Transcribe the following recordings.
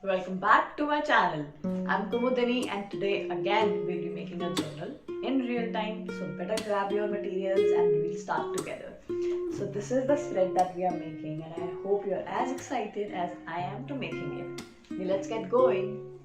Welcome back to my channel. I'm Kumudini and today again we'll be making a journal in real time. So better grab your materials and we'll start together. So this is the spread that we are making and I hope you're as excited as I am to making it. Let's get going.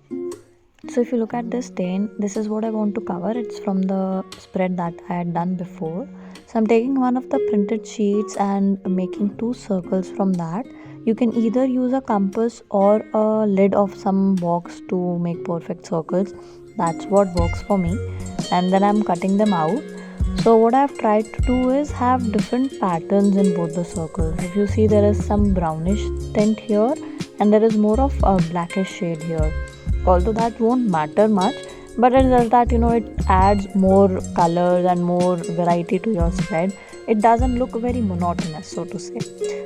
So if you look at this stain, this is what I want to cover. It's from the spread that I had done before. So I'm taking one of the printed sheets and making two circles from that. You can either use a compass or a lid of some box to make perfect circles. That's what works for me. And then I'm cutting them out. So what I've tried to do is have different patterns in both the circles. If you see, there is some brownish tint here and there is more of a blackish shade here. Although that won't matter much, but it's just that it adds more colors and more variety to your spread. It doesn't look very monotonous, so to say.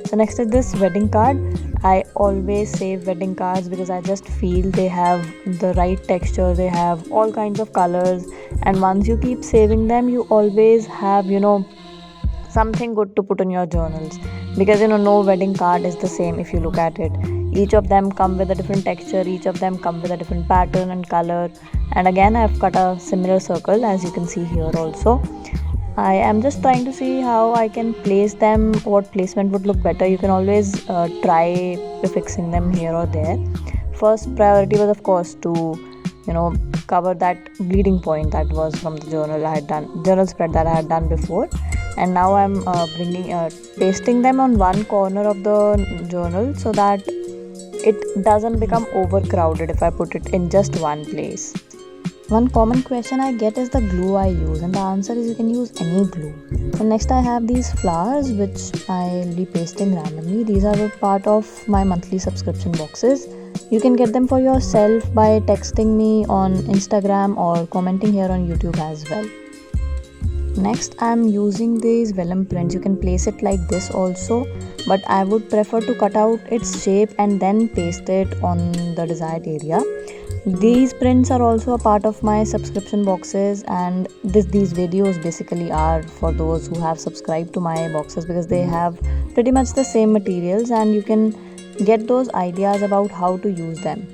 So next is this wedding card. I always save wedding cards because I just feel they have the right texture, they have all kinds of colors, and once you keep saving them, you always have something good to put in your journals, because no wedding card is the same. If you look at it, each of them come with a different texture, each of them come with a different pattern and color. And again, I've cut a similar circle, as you can see here also. I am just trying to see how I can place them, what placement would look better. You can always try fixing them here or there. First priority was, of course, to cover that bleeding point that was from the journal spread that I had done before. And now I'm pasting them on one corner of the journal so that it doesn't become overcrowded if I put it in just one place. One common question I get is the glue I use, and the answer is you can use any glue. And next I have these flowers which I'll be pasting randomly. These are a part of my monthly subscription boxes. You can get them for yourself by texting me on Instagram or commenting here on YouTube as well. Next, I'm using these vellum prints. You can place it like this also, but I would prefer to cut out its shape and then paste it on the desired area. These prints are also a part of my subscription boxes, and these videos basically are for those who have subscribed to my boxes, because they have pretty much the same materials and you can get those ideas about how to use them.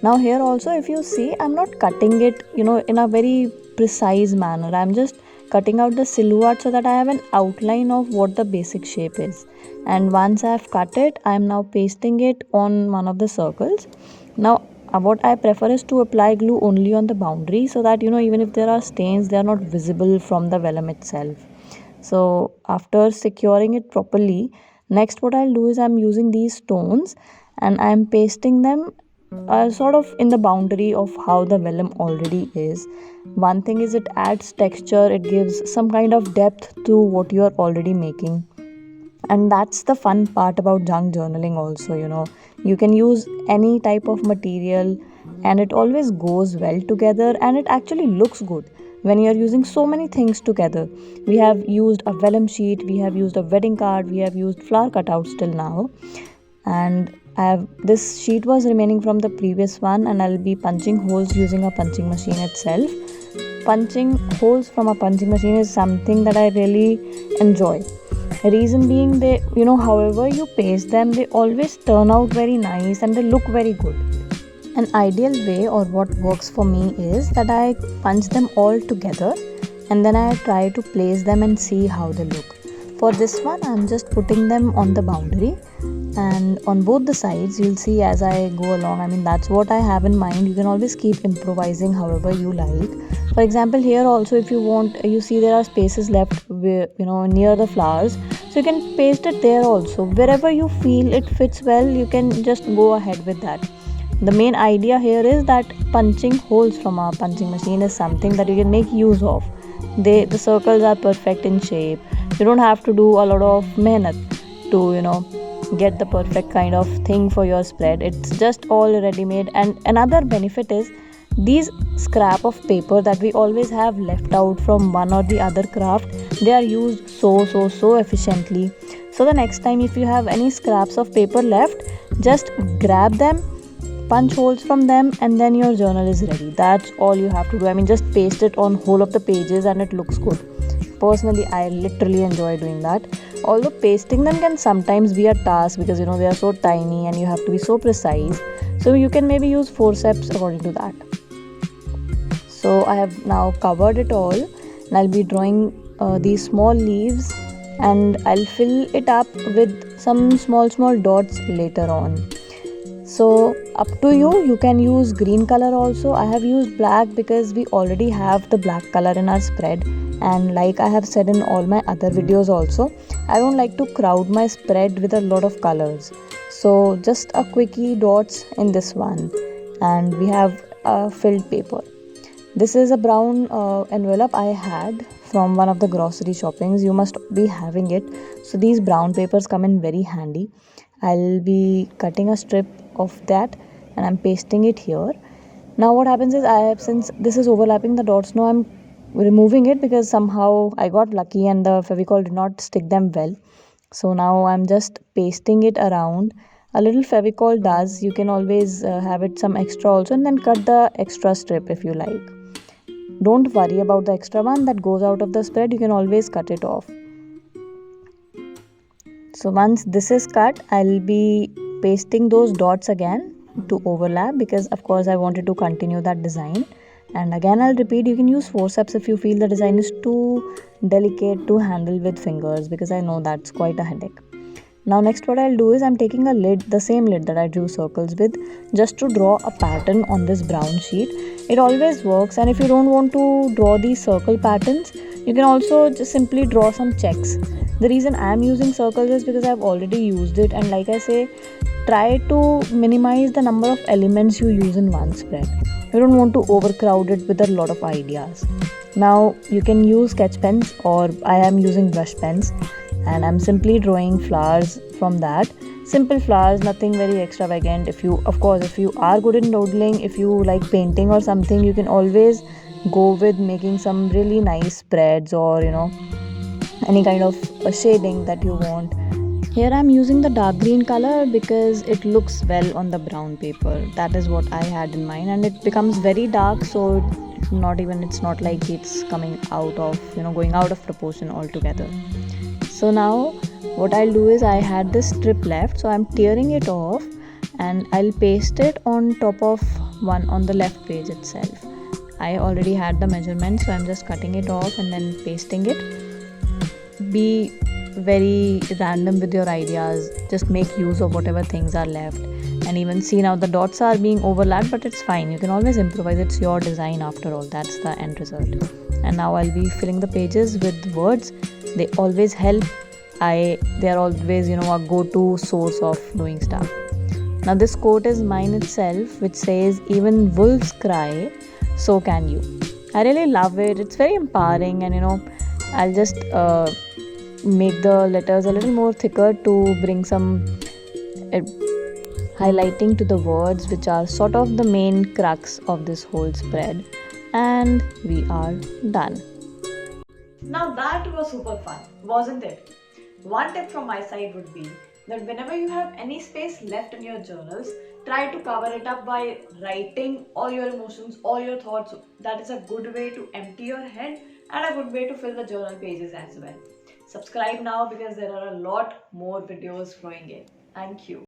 Now here also, if you see, I'm not cutting it in a very precise manner. I'm just cutting out the silhouette so that I have an outline of what the basic shape is. And once I've cut it, I'm now pasting it on one of the circles. Now what I prefer is to apply glue only on the boundary, so that even if there are stains, they are not visible from the vellum itself. So after securing it properly, next what I'll do is I'm using these stones and I'm pasting them sort of in the boundary of how the vellum already is. One thing is, it adds texture, it gives some kind of depth to what you are already making. And that's the fun part about junk journaling also. You can use any type of material and it always goes well together, and it actually looks good when you're using so many things together. We have used a vellum sheet, we have used a wedding card, we have used flower cutouts till now, and this sheet was remaining from the previous one, and I'll be punching holes using a punching machine itself. Punching holes from a punching machine is something that I really enjoy. Reason being, they however you paste them, they always turn out very nice and they look very good. An ideal way, or what works for me, is that I punch them all together and then I try to place them and see how they look. For this one, I'm just putting them on the boundary, and on both the sides you'll see as I go along. I mean, that's what I have in mind. You can always keep improvising however you like. For example, here also, if you want, you see there are spaces left near the flowers, so you can paste it there also. Wherever you feel it fits well, you can just go ahead with that. The main idea here is that punching holes from a punching machine is something that you can make use of. The circles are perfect in shape. You don't have to do a lot of mehnat to get the perfect kind of thing for your spread. It's just all ready made. And another benefit is, these scrap of paper that we always have left out from one or the other craft, they are used so efficiently. So the next time if you have any scraps of paper left, just grab them, punch holes from them, and then your journal is ready. That's all you have to do. I mean, just paste it on whole of the pages and it looks good. Personally, I literally enjoy doing that. Although pasting them can sometimes be a task, because they are so tiny and you have to be so precise. So you can maybe use forceps according to that. So I have now covered it all, and I'll be drawing these small leaves, and I'll fill it up with some small dots later on. So up to you can use green color also. I have used black because we already have the black color in our spread, and like I have said in all my other videos also, I don't like to crowd my spread with a lot of colors. So just a quickie dots in this one, and we have a filled paper. This is a brown envelope I had from one of the grocery shoppings. You must be having it. So these brown papers come in very handy. I'll be cutting a strip of that and I'm pasting it here. Now what happens is, since this is overlapping the dots, now I'm removing it because somehow I got lucky and the Fevicol did not stick them well. So now I'm just pasting it around. A little Fevicol does. You can always have it some extra also, and then cut the extra strip if you like. Don't worry about the extra one that goes out of the spread, you can always cut it off. So once this is cut, I'll be pasting those dots again to overlap, because of course I wanted to continue that design. And again I'll repeat, you can use forceps if you feel the design is too delicate to handle with fingers, because I know that's quite a headache. Now next what I'll do is, I'm taking a lid, the same lid that I drew circles with, just to draw a pattern on this brown sheet. It always works, and if you don't want to draw these circle patterns, you can also just simply draw some checks. The reason I'm using circles is because I've already used it, and like I say, try to minimize the number of elements you use in one spread. You don't want to overcrowd it with a lot of ideas. Now you can use sketch pens, or I am using brush pens, and I'm simply drawing flowers from that. Simple flowers, nothing very extravagant. If you are good in doodling, if you like painting or something, you can always go with making some really nice spreads, or any kind of a shading that you want. Here I'm using the dark green color because it looks well on the brown paper. That is what I had in mind, and it becomes very dark, so it's not like it's coming out of going out of proportion altogether. So now what I'll do is, I had this strip left, so I'm tearing it off and I'll paste it on top of one on the left page itself. I already had the measurement, so I'm just cutting it off and then pasting it. Be very random with your ideas, just make use of whatever things are left. And even see, now the dots are being overlapped, but it's fine, you can always improvise, it's your design after all, that's the end result. And now I'll be filling the pages with words. They always help. They are always a go-to source of doing stuff. Now this quote is mine itself, which says, "Even wolves cry, so can you." I really love it. It's very empowering, and I'll just make the letters a little more thicker to bring some highlighting to the words, which are sort of the main crux of this whole spread. And we are done. Now that was super fun, wasn't it? One tip from my side would be that whenever you have any space left in your journals, try to cover it up by writing all your emotions, all your thoughts. That is a good way to empty your head and a good way to fill the journal pages as well. Subscribe now because there are a lot more videos flowing in. Thank you.